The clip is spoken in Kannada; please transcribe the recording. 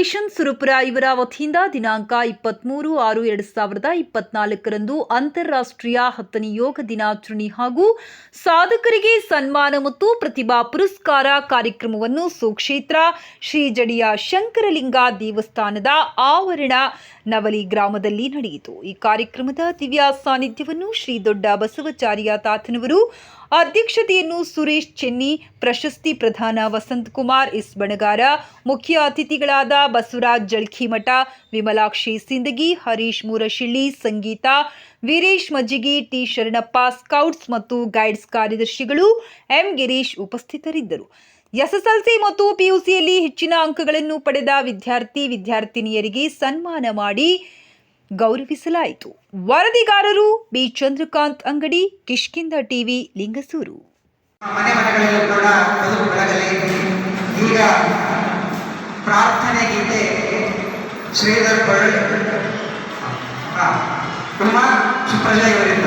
ಫೌಂಡೇಶನ್ ಸುರಪುರ ಇವರ ವತಿಯಿಂದ ದಿನಾಂಕ 23/6/2024 ಅಂತಾರಾಷ್ಟ್ರೀಯ 10ನೇ ಯೋಗ ದಿನಾಚರಣೆ ಹಾಗೂ ಸಾಧಕರಿಗೆ ಸನ್ಮಾನ ಮತ್ತು ಪ್ರತಿಭಾ ಪುರಸ್ಕಾರ ಕಾರ್ಯಕ್ರಮವನ್ನು ಸುಕ್ಷೇತ್ರ ಶ್ರೀ ಜಡಿಯ ಶಂಕರಲಿಂಗ ದೇವಸ್ಥಾನದ ಆವರಣ ನವಲಿ ಗ್ರಾಮದಲ್ಲಿ ನಡೆಯಿತು. ಈ ಕಾರ್ಯಕ್ರಮದ ದಿವ್ಯ ಸಾನ್ನಿಧ್ಯವನ್ನು ಶ್ರೀ ದೊಡ್ಡ ಬಸವಚಾರ್ಯ ತಾತನವರು, ಅಧ್ಯಕ್ಷತೆಯನ್ನು ಸುರೇಶ್ ಚೆನ್ನಿ, ಪ್ರಶಸ್ತಿ ಪ್ರಧಾನ ವಸಂತಕುಮಾರ್ ಎಸ್ ಬಣಗಾರ, ಮುಖ್ಯ ಅತಿಥಿಗಳಾದ ಬಸವರಾಜ್ ಜಳಖಿಮಠ, ವಿಮಲಾಕ್ಷಿ ಸಿಂದಗಿ, ಹರೀಶ್ ಮೂರಶಿಳ್ಳಿ, ಸಂಗೀತ, ವೀರೇಶ್ ಮಜ್ಜಿಗಿ, ಟಿ ಶರಣಪ್ಪ, ಸ್ಕೌಟ್ಸ್ ಮತ್ತು ಗೈಡ್ಸ್ ಕಾರ್ಯದರ್ಶಿಗಳು ಎಂ ಗಿರೀಶ್ ಉಪಸ್ಥಿತರಿದ್ದರು. ಎಸ್ಎಸ್ಎಲ್ಸಿ ಮತ್ತು ಪಿಯುಸಿಯಲ್ಲಿ ಹೆಚ್ಚಿನ ಅಂಕಗಳನ್ನು ಪಡೆದ ವಿದ್ಯಾರ್ಥಿನಿಯರಿಗೆ ಸನ್ಮಾನ ಮಾಡಿ ಗೌರವಿಸಲಾಯಿತು. ವರದಿಗಾರರು ಬಿ ಚಂದ್ರಕಾಂತ್ ಅಂಗಡಿ, ಕಿಷ್ಕಿಂಧ ಟಿವಿ, ಲಿಂಗಸೂರು. ಮನೆ ಮನೆಗಳಲ್ಲೂ ಕೂಡ ಬದುಕು ಬೆಳಗಲಿ. ಈಗ ಪ್ರಾರ್ಥನೆ ಗೀತೆ ಶ್ರೀಧರ್ ಬಳ್ಳಿ ಕುಮಾರ್ ಸುಪ್ರಜಾ ಇವರಿಂದ